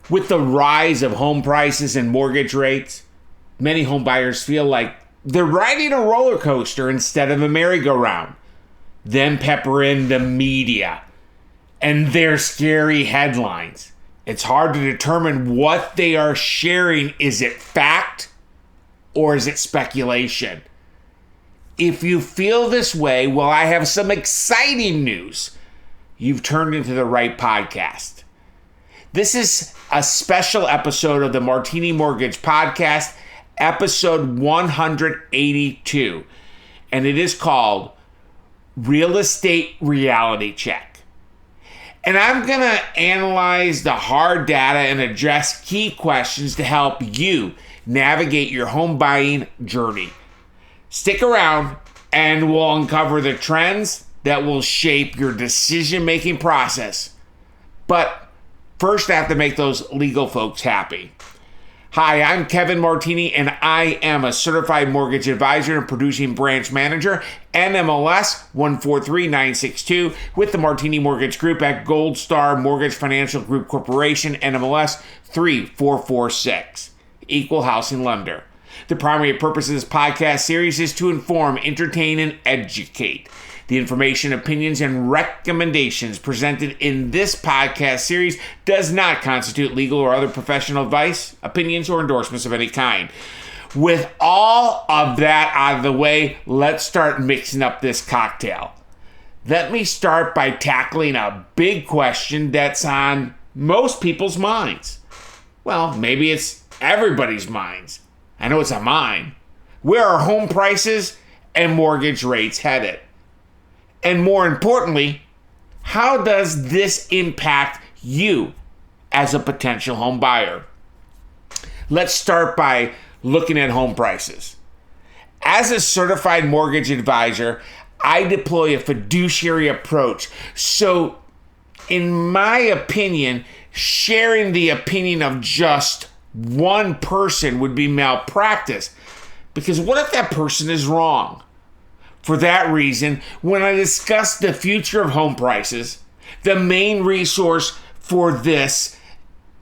With the rise of home prices and mortgage rates, many home buyers feel like they're riding a roller coaster instead of a merry-go-round. Then pepper in the media and their scary headlines. It's hard to determine what they are sharing. Is it fact or is it speculation? If you feel this way, well, I have some exciting news. You've turned into the right podcast. This is a special episode of the Martini Mortgage Podcast, episode 182, and it is called Real Estate Reality Check. And I'm going to analyze the hard data and address key questions to help you navigate your home buying journey. Stick around and we'll uncover the trends that will shape your decision-making process. But first, I have to make those legal folks happy. Hi, I'm Kevin Martini, and I am a certified mortgage advisor and producing branch manager, NMLS 143962, with the Martini Mortgage Group at Gold Star Mortgage Financial Group Corporation, NMLS 3446, Equal Housing Lender. The primary purpose of this podcast series is to inform, entertain, and educate. The information, opinions, and recommendations presented in this podcast series does not constitute legal or other professional advice, opinions, or endorsements of any kind. With all of that out of the way, let's start mixing up this cocktail. Let me start by tackling a big question that's on most people's minds. Well, maybe it's everybody's minds. I know it's on mine. Where are home prices and mortgage rates headed? And more importantly, how does this impact you as a potential home buyer? Let's start by looking at home prices. As a certified mortgage advisor, I deploy a fiduciary approach. So, in my opinion, sharing the opinion of just one person would be malpractice. Because what if that person is wrong? For that reason, when I discuss the future of home prices, the main resource for this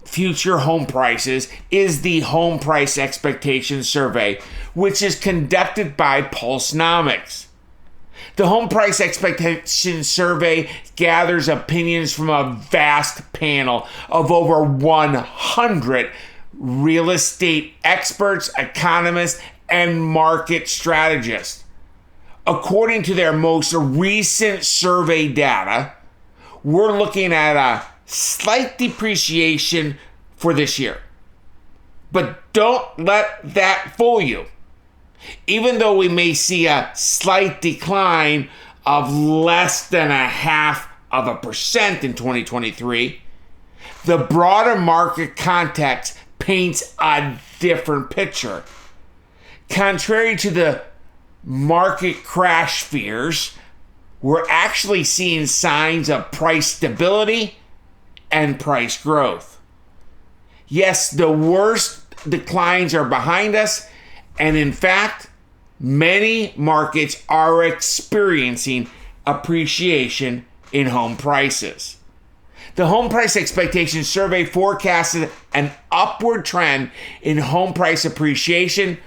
future home prices is the Home Price Expectation Survey, which is conducted by Pulsenomics. The Home Price Expectation Survey gathers opinions from a vast panel of over 100 real estate experts, economists, and market strategists. According to their most recent survey data, we're looking at a slight depreciation for this year. But don't let that fool you. Even though we may see a slight decline of less than 0.5% in 2023, the broader market context paints a different picture. Contrary to the market crash fears, we're actually seeing signs of price stability and price growth. Yes, the worst declines are behind us, and in fact, many markets are experiencing appreciation in home prices. The Home Price Expectation Survey forecasted an upward trend in home price appreciation,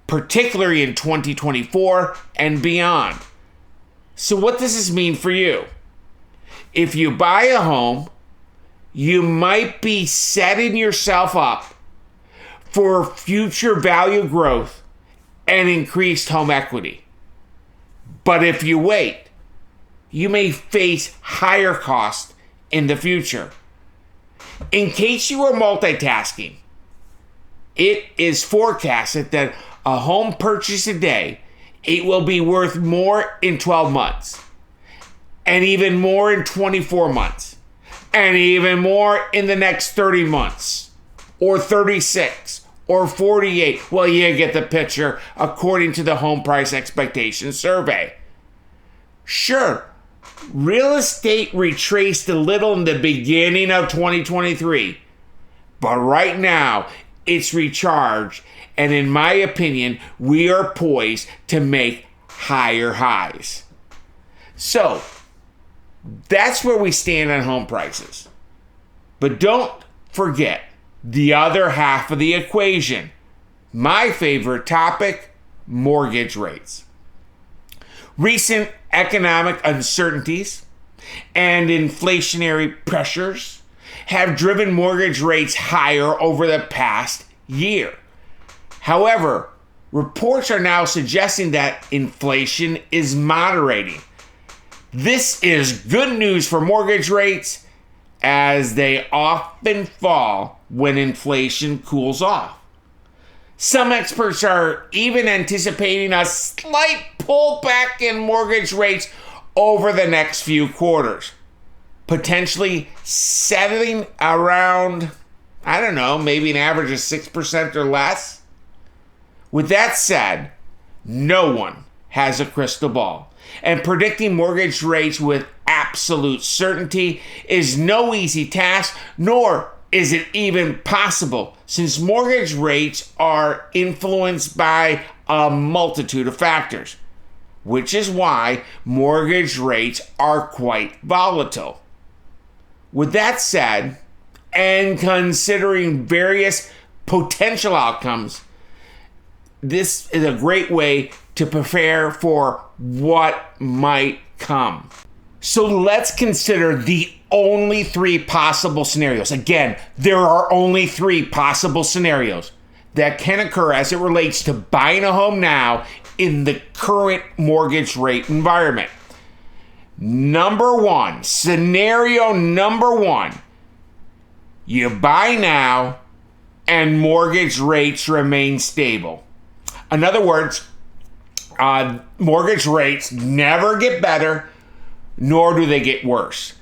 particularly in 2024 and beyond. So what does this mean for you? If you buy a home, you might be setting yourself up for future value growth and increased home equity. But if you wait, you may face higher costs in the future. In case you are multitasking, it is forecasted that a home purchase today, it will be worth more in 12 months, and even more in 24 months, and even more in the next 30 months, or 36, or 48. Well, you get the picture, according to the Home Price Expectation Survey. Sure, real estate retraced a little in the beginning of 2023, but right now it's recharged. And in my opinion, we are poised to make higher highs. So, that's where we stand on home prices. But don't forget, the other half of the equation. My favorite topic, mortgage rates. Recent economic uncertainties and inflationary pressures have driven mortgage rates higher over the past year. However, reports are now suggesting that inflation is moderating. This is good news for mortgage rates, as they often fall when inflation cools off. Some experts are even anticipating a slight pullback in mortgage rates over the next few quarters, potentially settling around, maybe an average of 6% or less. With that said, no one has a crystal ball, and predicting mortgage rates with absolute certainty is no easy task, nor is it even possible, since mortgage rates are influenced by a multitude of factors, which is why mortgage rates are quite volatile. With that said, and considering various potential outcomes, this is a great way to prepare for what might come. So let's consider the only 3 possible scenarios. Again, there are only 3 possible scenarios that can occur as it relates to buying a home now in the current mortgage rate environment. Scenario number 1, you buy now and mortgage rates remain stable. In other words, mortgage rates never get better, nor do they get worse.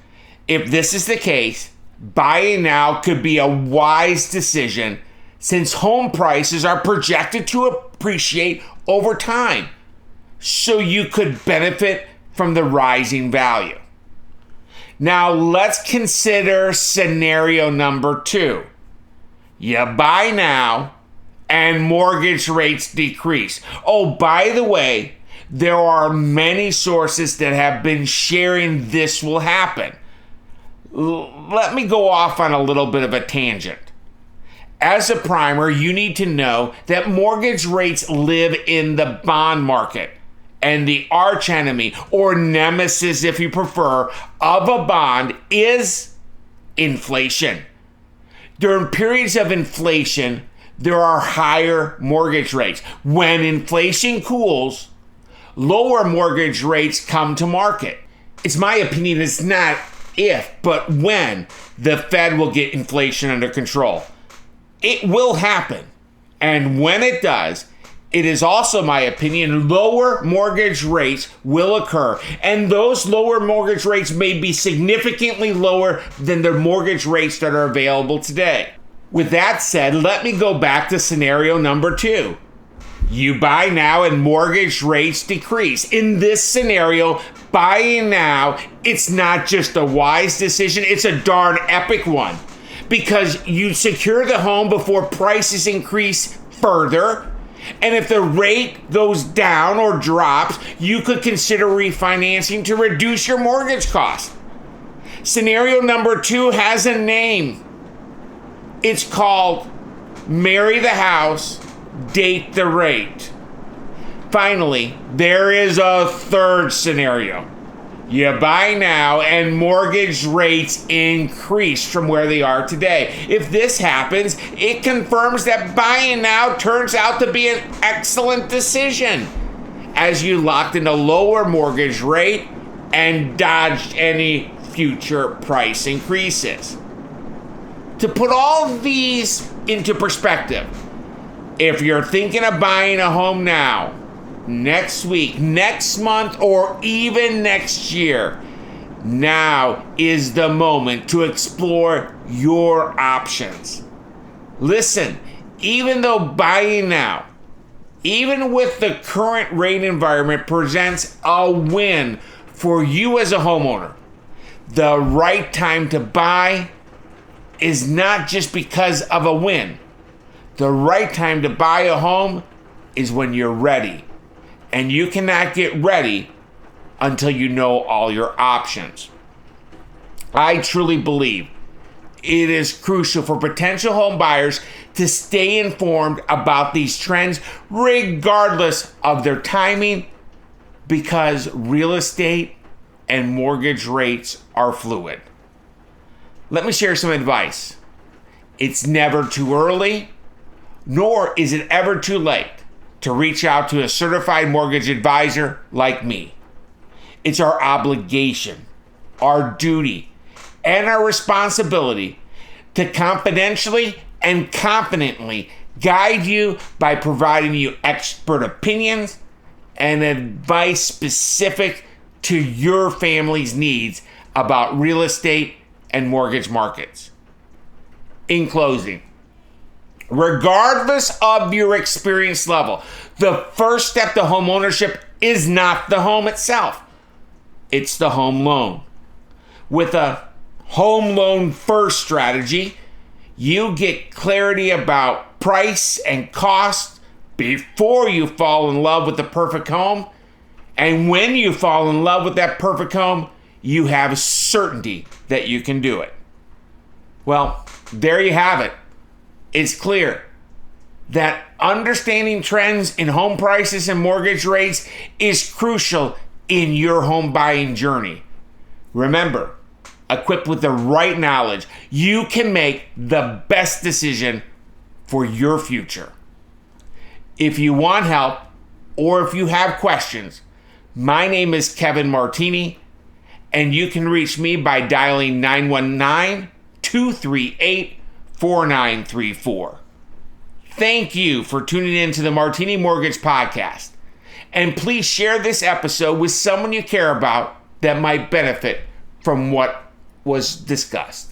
If this is the case, buying now could be a wise decision, since home prices are projected to appreciate over time, so you could benefit from the rising value. Now let's consider scenario number 2. You buy now and mortgage rates decrease. Oh, by the way, there are many sources that have been sharing this will happen. Let me go off on a little bit of a tangent. As a primer, you need to know that mortgage rates live in the bond market, and the arch enemy, or nemesis if you prefer, of a bond is inflation. During periods of inflation, there are higher mortgage rates. When inflation cools, lower mortgage rates come to market. It's my opinion, it's not if, but when the Fed will get inflation under control. It will happen. And when it does, it is also my opinion, lower mortgage rates will occur. And those lower mortgage rates may be significantly lower than the mortgage rates that are available today. With that said, let me go back to scenario number 2. You buy now and mortgage rates decrease. In this scenario, buying now, it's not just a wise decision, it's a darn epic one. Because you secure the home before prices increase further. And if the rate goes down or drops, you could consider refinancing to reduce your mortgage cost. Scenario number 2 has a name. It's called marry the house, date the rate. Finally, there is a third scenario. You buy now and mortgage rates increase from where they are today. If this happens, it confirms that buying now turns out to be an excellent decision, as you locked in a lower mortgage rate and dodged any future price increases. To put all of these into perspective, if you're thinking of buying a home now, next week, next month, or even next year, now is the moment to explore your options. Listen, even though buying now, even with the current rate environment, presents a win for you as a homeowner, the right time to buy is not just because of a win. The right time to buy a home is when you're ready. And you cannot get ready until you know all your options. I truly believe it is crucial for potential home buyers to stay informed about these trends regardless of their timing, because real estate and mortgage rates are fluid. Let me share some advice. It's never too early, nor is it ever too late to reach out to a certified mortgage advisor like me. It's our obligation, our duty, and our responsibility to confidentially and confidently guide you by providing you expert opinions and advice specific to your family's needs about real estate and mortgage markets. In closing, regardless of your experience level, the first step to home ownership is not the home itself. It's the home loan. With a home loan first strategy, you get clarity about price and cost before you fall in love with the perfect home. And when you fall in love with that perfect home, you have certainty that you can do it. Well, there you have it. It's clear that understanding trends in home prices and mortgage rates is crucial in your home buying journey. Remember, equipped with the right knowledge, you can make the best decision for your future. If you want help or if you have questions, my name is Kevin Martini, and you can reach me by dialing 919-238-4934. Thank you for tuning in to the Martini Mortgage Podcast. And please share this episode with someone you care about that might benefit from what was discussed.